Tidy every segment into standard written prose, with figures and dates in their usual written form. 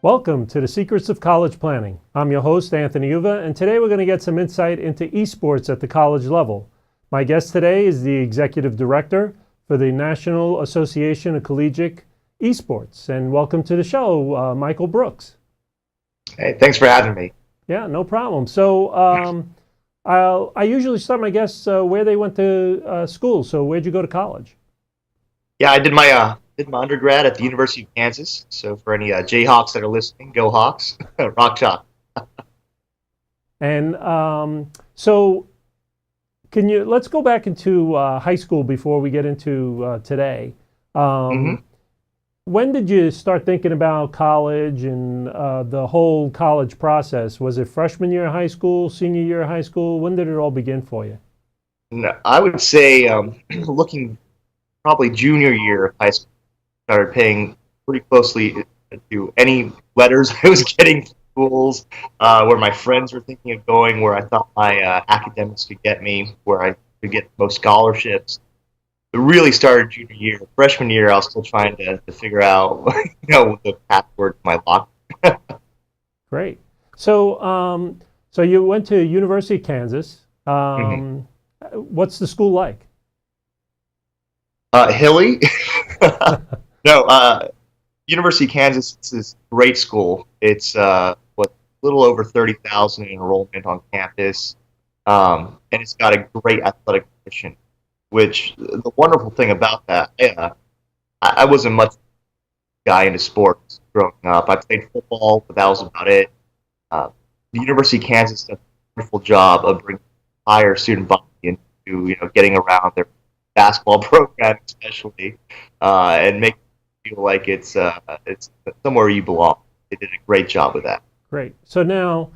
Welcome to the Secrets of College Planning. I'm your host, Anthony Uva, and today we're going to get some insight into esports at the college level. My guest today is the Executive Director for the National Association of Collegiate E-Sports. And welcome to the show, Michael Brooks. Hey, thanks for having me. Yeah, no problem. So I usually start my guests where they went to school. So where'd you go to college? Yeah, I did my undergrad at the University of Kansas. So for any Jayhawks that are listening, go Hawks, rock chalk. And so let's go back into high school before we get into today. When did you start thinking about college and the whole college process? Was it freshman year of high school, senior year of high school? When did it all begin for you? No, I would say looking probably junior year of high school, started paying pretty closely to any letters I was getting from schools, where my friends were thinking of going, where I thought my academics could get me, where I could get most scholarships. It really started junior year. Freshman year, I was still trying to figure out, the password to my locker. Great. So, so you went to University of Kansas. What's the school like? Hilly. No, University of Kansas is a great school. It's a little over 30,000 enrollment on campus, and it's got a great athletic tradition. Which the wonderful thing about that, I wasn't much guy into sports growing up. I played football, but that was about it. The University of Kansas does a wonderful job of bringing higher student body into getting around their basketball program, especially, and making it feel like it's somewhere you belong. They did a great job with that. Great. So now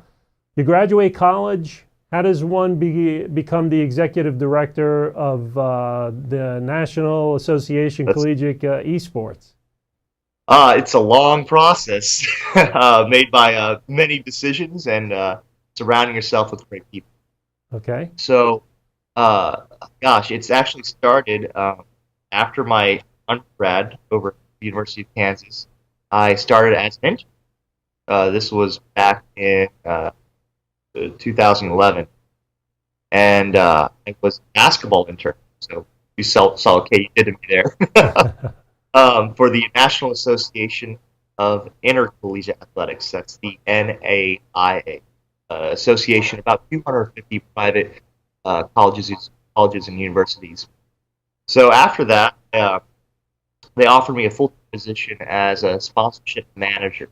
you graduate college. How does one become the executive director of the National Association Collegiate E-Sports? It's a long process made by many decisions and surrounding yourself with great people. Okay. So, it's actually started after my undergrad over at the University of Kansas. I started as an intern. This was back in 2011, and it was a basketball intern. So you saw okay, you did me there. For the National Association of Intercollegiate Athletics, that's the NAIA, association, about 250 private colleges and universities. So after that, they offered me a full position as a sponsorship manager,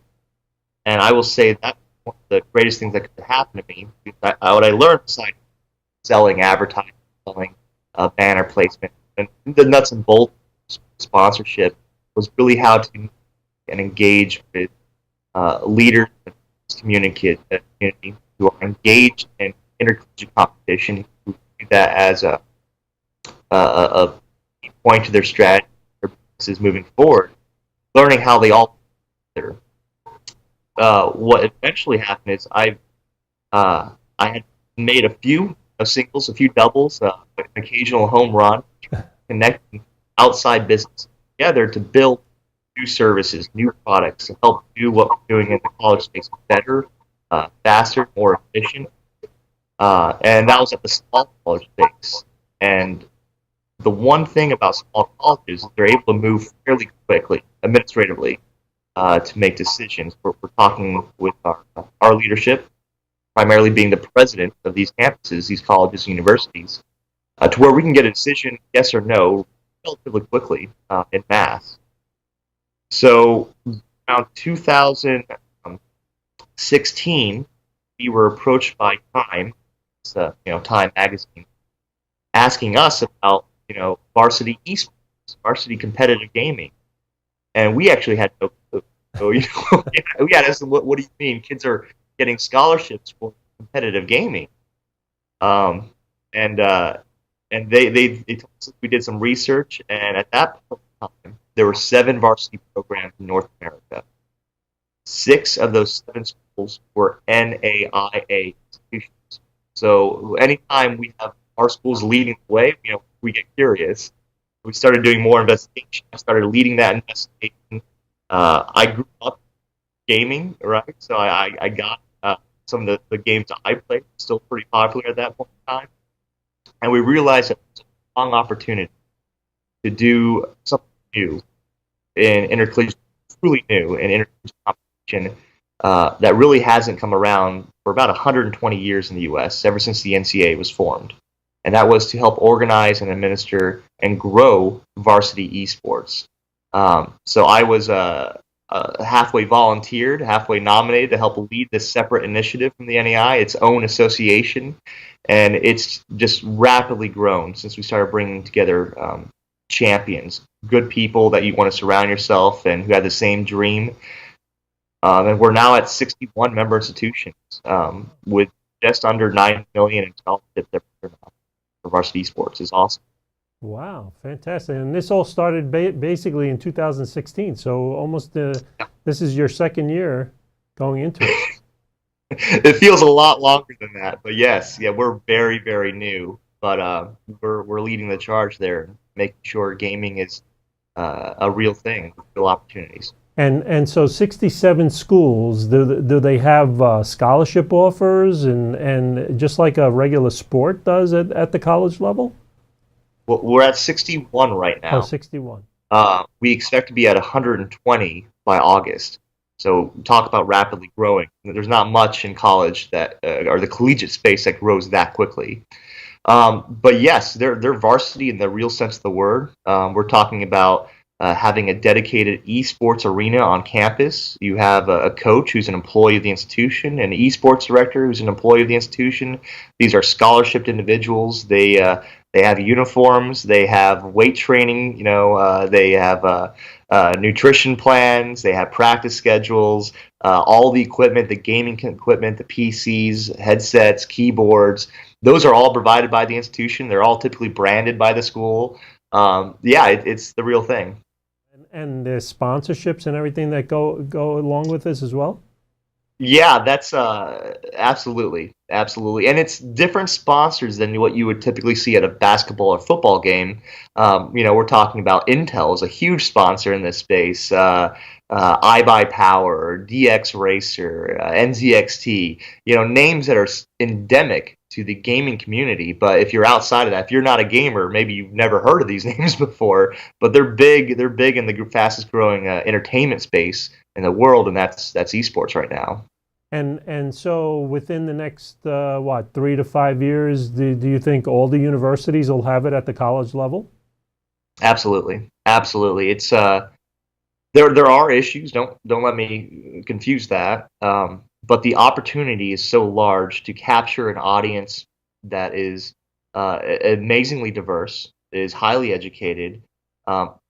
and I will say that one of the greatest things that could happen to me. What I learned besides selling advertising, selling banner placement, and the nuts and bolts of sponsorship was really how to engage with leaders in the community who are engaged in intercollegiate competition, who do that as a point to their strategy, their businesses moving forward, learning how they all together. What eventually happened is I had made a few singles, a few doubles, an occasional home run, connecting outside business together to build new services, new products to help do what we're doing in the college space better, faster, more efficient. And that was at the small college space. And the one thing about small colleges is they're able to move fairly quickly, administratively, to make decisions. We're talking with our leadership, primarily being the president of these campuses, these colleges and universities, to where we can get a decision, yes or no, relatively quickly in mass. So around 2016, we were approached by Time Time magazine, asking us about varsity esports, varsity competitive gaming, and we actually had no clue. So we had asked them, what do you mean kids are getting scholarships for competitive gaming? Um, and they told us we did some research, and at that point in time, there were 7 varsity programs in North America. 6 of those 7 schools were NAIA institutions. So anytime we have our schools leading the way, we get curious. We started doing more investigation. I started leading that investigation. I grew up gaming, right? So I got some of the games that I played still pretty popular at that point in time. And we realized that it was a long opportunity to do something new in intercollegiate, truly new in intercollegiate competition that really hasn't come around for about 120 years in the U.S., ever since the NCAA was formed. And that was to help organize and administer and grow varsity esports. So I was halfway volunteered, halfway nominated to help lead this separate initiative from the NAI, its own association, and it's just rapidly grown since we started bringing together champions, good people that you want to surround yourself and who have the same dream. And we're now at 61 member institutions with just under 9 million in scholarships for varsity sports. Is awesome. Wow, fantastic. And this all started basically in 2016. So almost this is your second year going into it. It feels a lot longer than that, but yes, we're very, very new, but we're leading the charge there, making sure gaming is a real thing, real opportunities. And so 67 schools, do they have scholarship offers and just like a regular sport does at the college level? Well, we're at 61 right now. Oh, 61. We expect to be at 120 by August. So talk about rapidly growing. There's not much in college that, or the collegiate space that grows that quickly. But yes, they're varsity in the real sense of the word. We're talking about having a dedicated esports arena on campus. You have a coach who's an employee of the institution, an esports director who's an employee of the institution. These are scholarshiped individuals. They have uniforms. They have weight training. They have nutrition plans. They have practice schedules. All the equipment, the gaming equipment, the PCs, headsets, keyboards. Those are all provided by the institution. They're all typically branded by the school. It's the real thing. And there's sponsorships and everything that go along with this as well? Yeah, that's absolutely, and it's different sponsors than what you would typically see at a basketball or football game. We're talking about Intel is a huge sponsor in this space. iBuyPower, DX Racer, NZXT. Names that are endemic to the gaming community. But if you're outside of that, if you're not a gamer, maybe you've never heard of these names before. But they're big. They're big in the fastest growing entertainment space in the world, and that's esports right now. And so within the next 3 to 5 years, do you think all the universities will have it at the college level? Absolutely. It's there are issues. Don't let me confuse that. But the opportunity is so large to capture an audience that is amazingly diverse, is highly educated,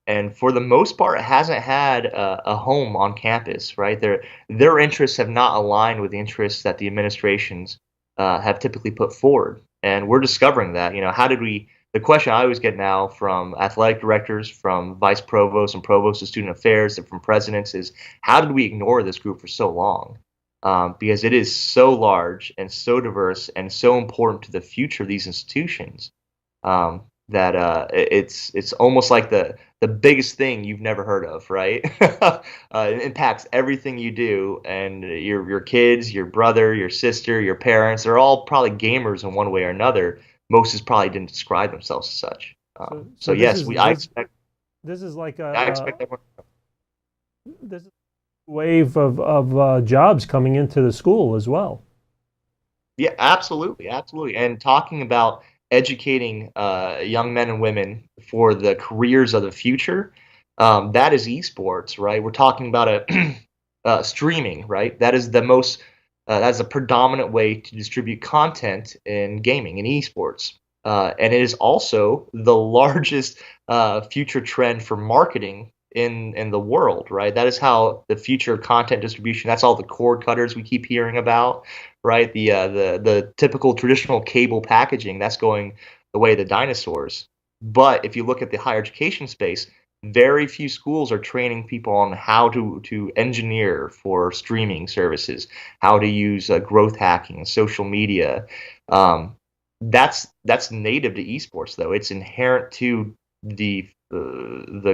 and for the most part, hasn't had a home on campus. Right, their interests have not aligned with the interests that the administrations have typically put forward, and we're discovering that. How did we? The question I always get now from athletic directors, from vice provosts and provosts of student affairs, and from presidents is, how did we ignore this group for so long? Because it is so large and so diverse and so important to the future of these institutions that it's almost like the biggest thing you've never heard of, right? It impacts everything you do, and your kids, your brother, your sister, your parents, they're all probably gamers in one way or another. Most just probably didn't describe themselves as such. So yes, I expect. This is like I expect that. This is a wave of jobs coming into the school as well. Yeah, absolutely, and talking about educating young men and women for the careers of the future, that is esports, right? We're talking about streaming, right? That is the most that's a predominant way to distribute content in gaming and esports. And it is also the largest future trend for marketing in the world, right? That is how the future content distribution. That's all the cord cutters we keep hearing about, right? The typical traditional cable packaging that's going the way of the dinosaurs. But if you look at the higher education space, very few schools are training people on how to engineer for streaming services, how to use growth hacking and social media. That's native to esports, though. It's inherent to the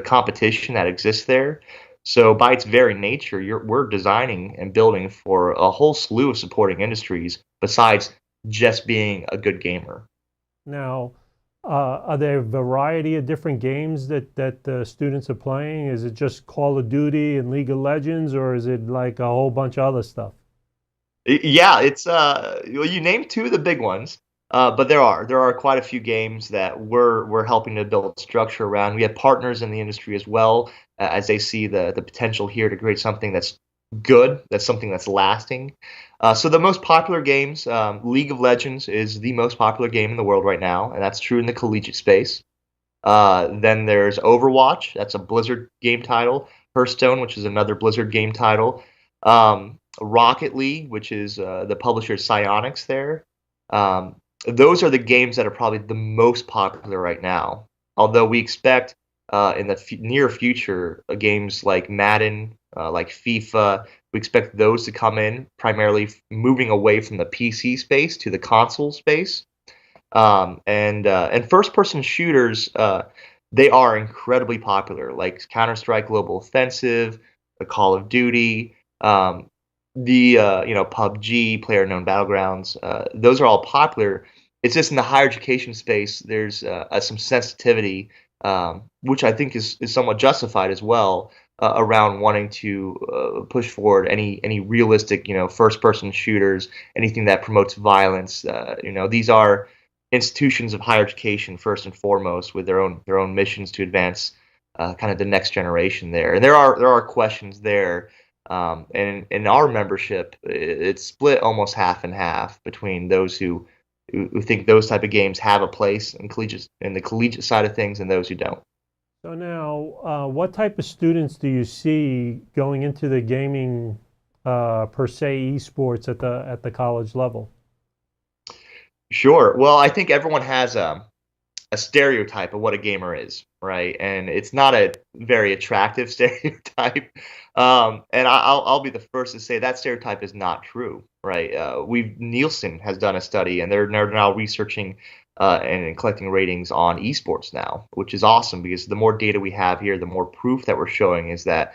competition that exists there. So by its very nature, we're designing and building for a whole slew of supporting industries besides just being a good gamer. Now, are there a variety of different games that the students are playing? Is it just Call of Duty and League of Legends, or is it like a whole bunch of other stuff? Yeah, it's well, you named two of the big ones, but there are quite a few games that we're helping to build structure around. We have partners in the industry as well, as they see the potential here to create something that's good, that's something that's lasting. So the most popular games, League of Legends is the most popular game in the world right now, and that's true in the collegiate space. Then there's Overwatch, that's a Blizzard game title. Hearthstone, which is another Blizzard game title. Rocket League, which is the publisher Psyonix there. Those are the games that are probably the most popular right now. Although we expect in the near future games like Madden, like FIFA, we expect those to come in, primarily moving away from the PC space to the console space. And first-person shooters, they are incredibly popular, like Counter-Strike Global Offensive, the Call of Duty, the PUBG, PlayerUnknown Battlegrounds. Those are all popular. It's just in the higher education space, there's some sensitivity, which I think is somewhat justified as well, around wanting to push forward any realistic, first-person shooters, anything that promotes violence. These are institutions of higher education first and foremost, with their own missions to advance kind of the next generation there. And there are questions there. And in our membership, it's split almost half and half between those who think those type of games have a place in the collegiate side of things, and those who don't. So now, what type of students do you see going into the gaming per se esports at the college level? Sure. Well, I think everyone has a stereotype of what a gamer is, right? And it's not a very attractive stereotype. And I'll be the first to say that stereotype is not true, right? Nielsen has done a study, and they're now researching and collecting ratings on esports now, which is awesome because the more data we have here, the more proof that we're showing is that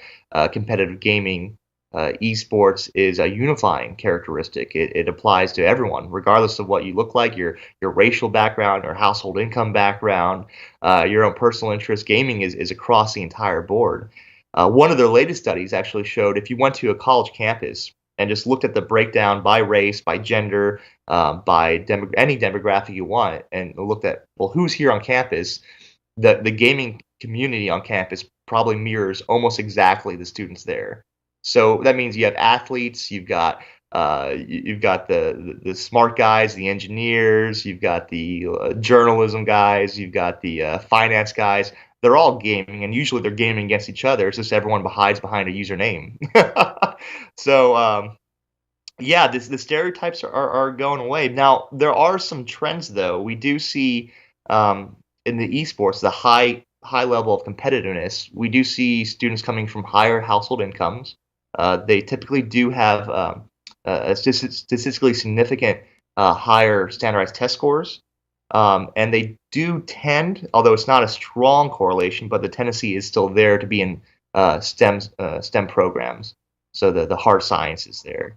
competitive gaming esports is a unifying characteristic. It applies to everyone, regardless of what you look like, your racial background, or household income background, your own personal interest. Gaming is across the entire board. One of their latest studies actually showed if you went to a college campus and just looked at the breakdown by race, by gender, by any demographic you want, and looked at, well, who's here on campus, the gaming community on campus probably mirrors almost exactly the students there. So that means you have athletes, you've got the smart guys, the engineers, you've got the journalism guys, you've got the finance guys. They're all gaming, and usually they're gaming against each other. It's just everyone hides behind a username. So yeah, the stereotypes are going away. Now there are some trends though. We do see in the esports the high level of competitiveness. We do see students coming from higher household incomes. They typically do have a statistically significant higher standardized test scores. And they do tend, although it's not a strong correlation, but the tendency is still there to be in STEM programs. So the hard sciences there.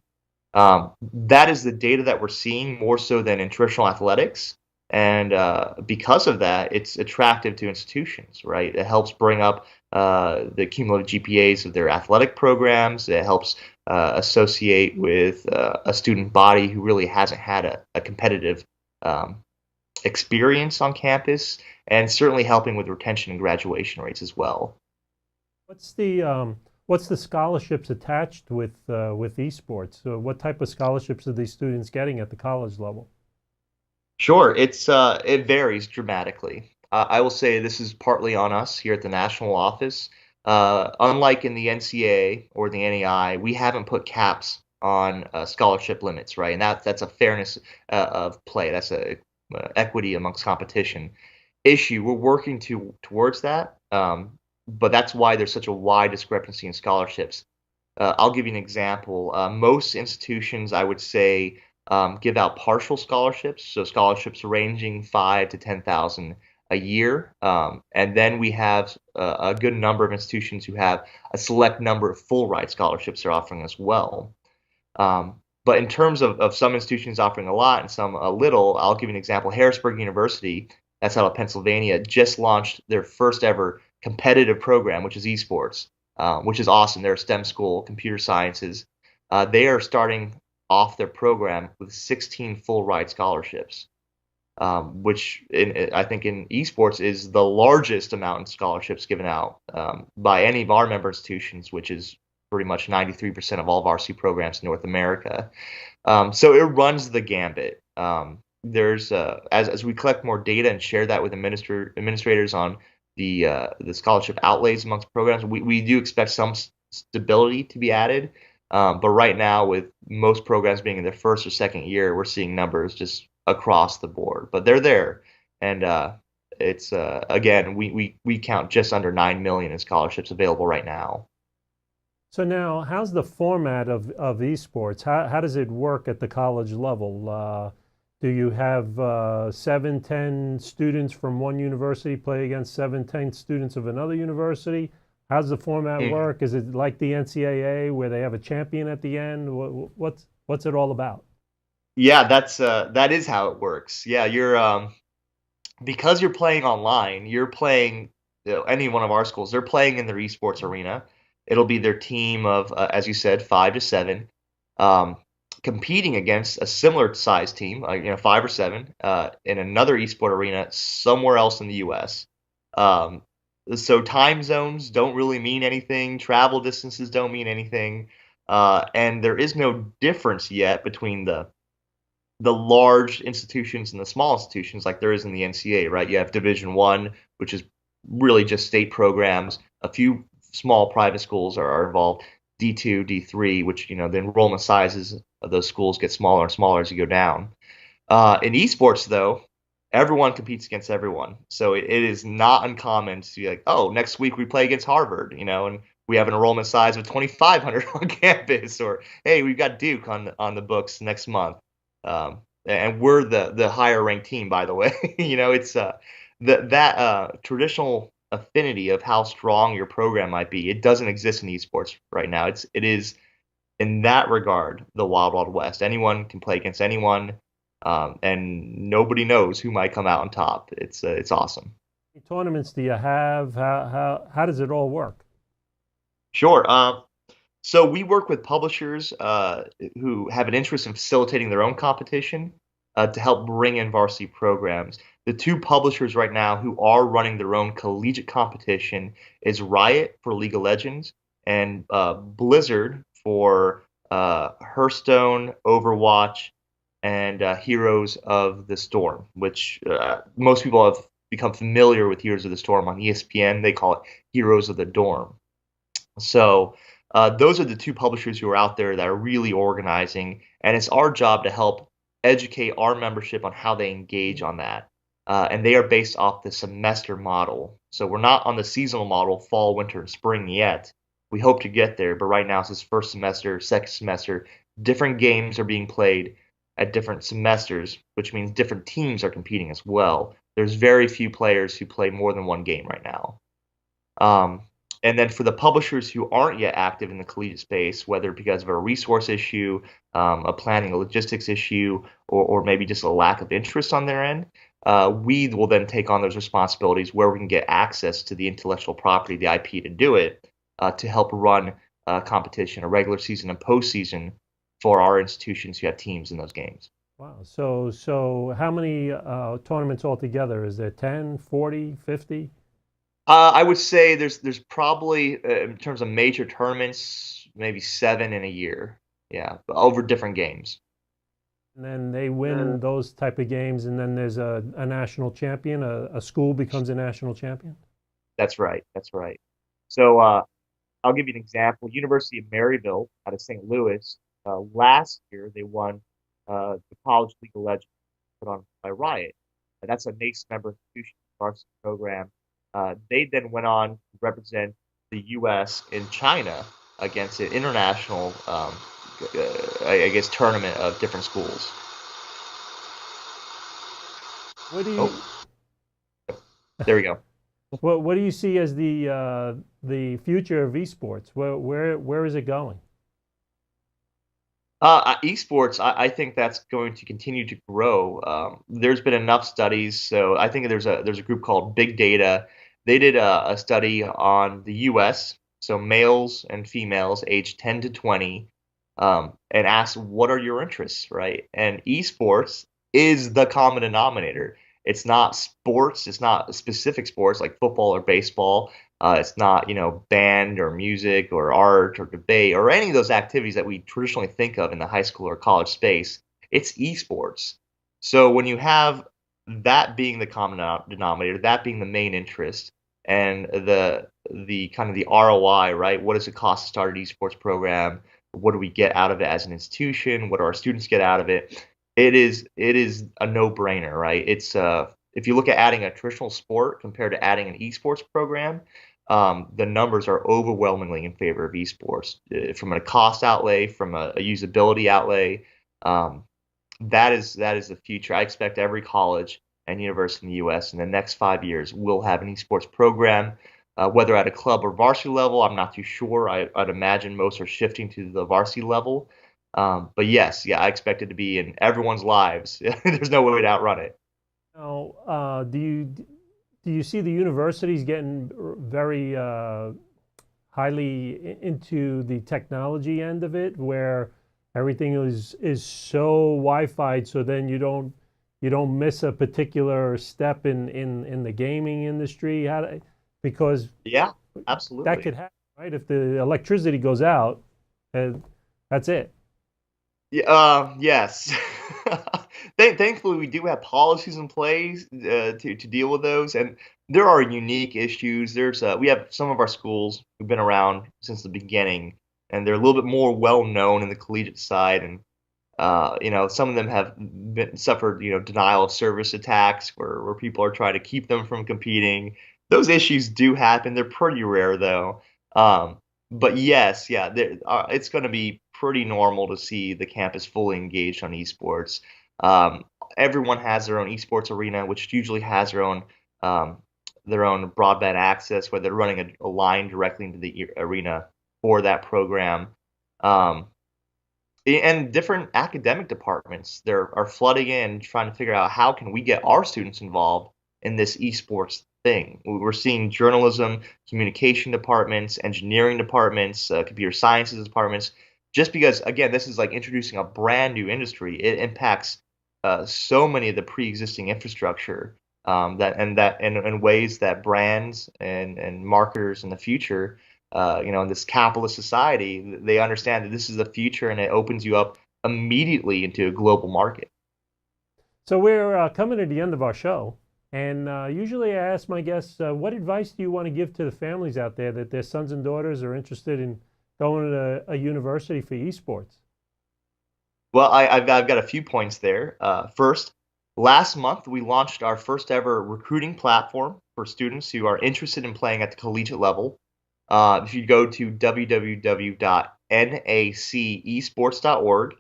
That is the data that we're seeing more so than in traditional athletics. And because of that, it's attractive to institutions, right? It helps bring up the cumulative GPAs of their athletic programs. It helps associate with a student body who really hasn't had a competitive experience on campus, and certainly helping with retention and graduation rates as well. What's the What's the scholarships attached with esports? So what type of scholarships are these students getting at the college level? Sure, it varies dramatically. I will say this is partly on us here at the national office. Unlike in the NCAA or the NAI, we haven't put caps on scholarship limits, right? And that's a fairness of play. That's a equity amongst competition issue. We're working towards that, but that's why there's such a wide discrepancy in scholarships. I'll give you an example. Most institutions, I would say, give out partial scholarships, so scholarships ranging 5 to 10,000 a year, and then we have a good number of institutions who have a select number of full ride scholarships they're offering as well. But in terms of some institutions offering a lot and some a little, I'll give you an example. Harrisburg University, that's out of Pennsylvania, just launched their first ever competitive program, which is esports, which is awesome. They're a STEM school, computer sciences. They are starting off their program with 16 full ride scholarships, which I think in esports is the largest amount of scholarships given out by any of our member institutions, which is pretty much 93% of all varsity programs in North America. So it runs the gambit. There's as we collect more data and share that with administrators on the scholarship outlays amongst programs, we do expect some stability to be added. But right now, with most programs being in their first or second year, we're seeing numbers just across the board. But they're there, and it's again, we count just under 9 million in scholarships available right now. So now, how's the format of esports? How does it work at the college level? Do you have 7, 10 students from one university play against 7, 10 students of another university? How's the format work? Is it like the NCAA where they have a champion at the end? What's it all about? Yeah, that is how it works. Yeah, you're because you're playing online, you're playing any one of our schools. They're playing in their esports arena. It'll be their team of, as you said, 5 to 7, competing against a similar size team, 5 or 7, in another esport arena somewhere else in the U.S. So time zones don't really mean anything. Travel distances don't mean anything, and there is no difference yet between the large institutions and the small institutions like there is in the NCAA, right? You have Division I, which is really just state programs. A few small private schools are involved. D2, D3, which the enrollment sizes of those schools get smaller and smaller as you go down. In esports, though, everyone competes against everyone, so it is not uncommon to be like, oh, next week we play against Harvard, and we have an enrollment size of 2,500 on campus, or hey, we've got Duke on the books next month, and we're the higher ranked team, by the way. It's that traditional affinity of how strong your program might be. It doesn't exist in esports right now. It is in that regard the wild wild west. Anyone can play against anyone, and nobody knows who might come out on top. It's awesome. How many tournaments do you have? How does it all work? Sure. So we work with publishers who have an interest in facilitating their own competition to help bring in varsity programs. The two publishers right now who are running their own collegiate competition is Riot for League of Legends and Blizzard for Hearthstone, Overwatch, and Heroes of the Storm, which most people have become familiar with Heroes of the Storm on ESPN. They call it Heroes of the Dorm. So those are the two publishers who are out there that are really organizing, and it's our job to help educate our membership on how they engage on that. And they are based off the semester model. So we're not on the seasonal model, fall, winter, and spring yet. We hope to get there, but right now it's this first semester, second semester. Different games are being played at different semesters, which means different teams are competing as well. There's very few players who play more than one game right now. And then for the publishers who aren't yet active in the collegiate space, whether because of a resource issue, a planning, a logistics issue, or maybe just a lack of interest on their end, we will then take on those responsibilities where we can get access to the intellectual property, the IP to do it, to help run competition, a regular season and postseason for our institutions who have teams in those games. Wow. So how many tournaments altogether? Is there 10, 40, 50? I would say there's probably in terms of major tournaments, maybe 7 in a year. Yeah, over different games. And then they win those type of games, and then there's a national champion. A school becomes a national champion. That's right. That's right. So I'll give you an example. University of Maryville out of St. Louis. Last year they won the College League of Legends put on by Riot. That's a NAC member institution varsity program. They then went on to represent the U.S. in China against an international, I guess, tournament of different schools. What do Oh, you there we go. what do you see as the future of esports? Where is it going? Esports, I think that's going to continue to grow. There's been enough studies, so I think there's a group called Big Data. They did a study on the U.S., so males and females aged 10 to 20, and asked, "What are your interests?" Right? And esports is the common denominator. It's not sports. It's not specific sports like football or baseball. It's not, band or music or art or debate or any of those activities that we traditionally think of in the high school or college space. It's esports. So when you have that being the common denominator, that being the main interest, and the kind of the ROI, right? What does it cost to start an esports program? What do we get out of it as an institution? What do our students get out of it? It is a no-brainer, right? It's if you look at adding a traditional sport compared to adding an esports program, the numbers are overwhelmingly in favor of esports from a cost outlay, from a usability outlay. Um, that is the future. I expect every college and university in the U.S. in the next 5 years will have an esports program, whether at a club or varsity level. I'm not too sure. I'd imagine most are shifting to the varsity level. But yes, yeah, I expect it to be in everyone's lives. There's no way to outrun it. Now, do you see the universities getting very highly into the technology end of it, where everything is so Wi-Fi, so then you don't miss a particular step in the gaming industry? Because Yeah, that absolutely. could happen, right? If the electricity goes out, uh, that's it. Yeah, yes. Thankfully, we do have policies in place to deal with those, and there are unique issues. We have some of our schools who've been around since the beginning, and they're a little bit more well known in the collegiate side, and some of them have suffered denial of service attacks where people are trying to keep them from competing. Those issues do happen. They're pretty rare though. Um, but yes, yeah, it's going to be pretty normal to see the campus fully engaged on esports. Um, Everyone has their own esports arena, which usually has um, their own broadband access, where they're running a line directly into the arena for that program. Um, and different academic departments there are flooding in trying to figure out how can we get our students involved in this esports thing. We're seeing journalism, communication departments, engineering departments, computer sciences departments, just because again this is like introducing a brand new industry. It impacts so many of the pre-existing infrastructure that in ways that brands and marketers in the future, in this capitalist society, they understand that this is the future and it opens you up immediately into a global market. So we're coming to the end of our show, and usually I ask my guests, what advice do you want to give to the families out there that their sons and daughters are interested in going to a university for esports? Well, I've got a few points there. First, last month we launched our first ever recruiting platform for students who are interested in playing at the collegiate level. If you go to www.nacesports.org,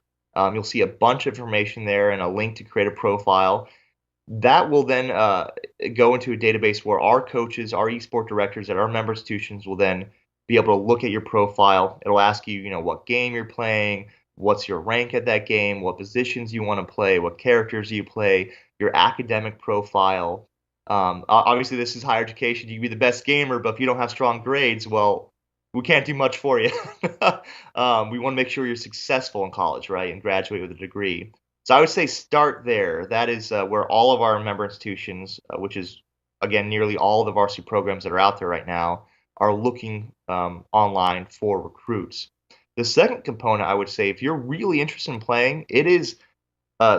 you'll see a bunch of information there and a link to create a profile. That will then go into a database where our coaches, our esport directors at our member institutions will then be able to look at your profile. It'll ask you, what game you're playing, what's your rank at that game, what positions you want to play, what characters you play, your academic profile. Obviously, this is higher education. You can be the best gamer, but if you don't have strong grades, well, we can't do much for you. We want to make sure you're successful in college, right, and graduate with a degree. So I would say start there. That is where all of our member institutions, which is again, nearly all the varsity programs that are out there right now are looking online for recruits. The second component, I would say, if you're really interested in playing, it is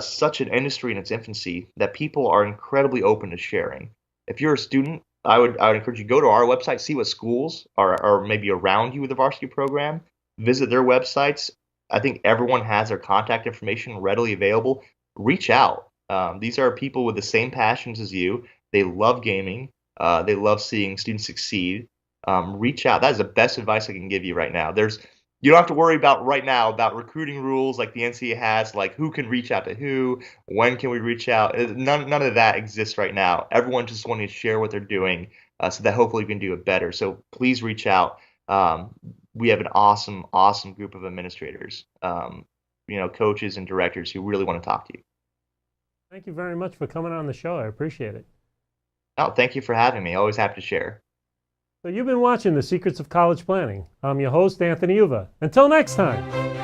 such an industry in its infancy that people are incredibly open to sharing. If you're a student, I would encourage you to go to our website, see what schools are maybe around you with a varsity program, visit their websites. I think everyone has their contact information readily available. Reach out. These are people with the same passions as you. They love gaming. They love seeing students succeed. Reach out. That is the best advice I can give you right now. You don't have to worry about right now about recruiting rules like the NCAA has, like who can reach out to who, when can we reach out. None of that exists right now. Everyone just wanting to share what they're doing so that hopefully we can do it better. So please reach out. We have an awesome group of administrators, coaches and directors who really want to talk to you. Thank you very much for coming on the show. I appreciate it. Oh, thank you for having me. Always happy to share. So you've been watching The Secrets of College Planning. I'm your host, Anthony Uva. Until next time.